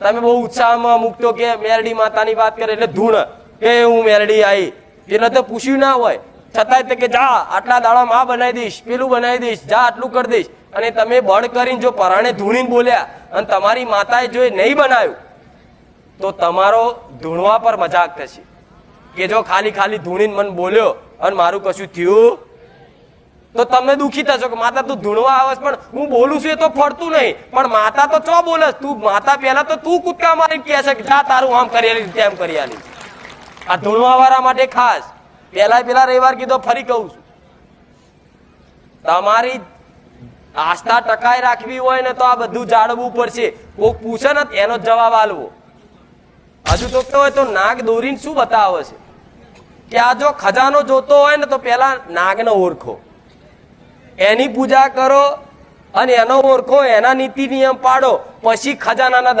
તમે બહુ ઉત્સાહમાં મૂકતો કે મેરડી માતાની વાત કરે એટલે ધૂણ કે હું મેરડી આવી, એટલે તો પૂછ્યું ના હોય છતાંય કે જા આટલા દાડામાં આ બનાવી દઈશ, પેલું બનાવી દઈશ, જા આટલું કરી દઈશ. અને તમે બળ કરીને જો પરાણે ધૂણીને બોલ્યા અને તમારી માતાએ જો નહીં બનાવ્યું તો તમારો ધૂણવા પર મજાક થશે કે જો ખાલી ખાલી ધૂણીને મને બોલ્યો અને મારું કશું થયું તો તમે દુઃખી થશો કે માતા તું ધૂણવા આવસ પણ હું બોલું છું એ તો ફરતું નહીં, પણ માતા તો ચો બોલે તું, માતા પહેલા તો તું કૂદકા મારી કહે છે કે જા તારું આમ કરી આલી તેમ કરી આલી. આ ધૂણવા વાળા માટે ખાસ પેલા રવિવાર કીધો ફરી કહું છું, તમારી આસ્થા ટકાઈ રાખવી હોય ને તો આ બધું જાળવવું પડશે. કોક પૂછે ને એનો જવાબ આલવો. હજુ તો હોય તો નાગ દોરીને શું બતાવે છે કે આ જો ખજાનો જોતો હોય ને તો પેલા નાગને ઓળખો, એની પૂજા કરો અને એનો ઓળખો, એના નીતિ નિયમ પાડો, પછી ખજાનાના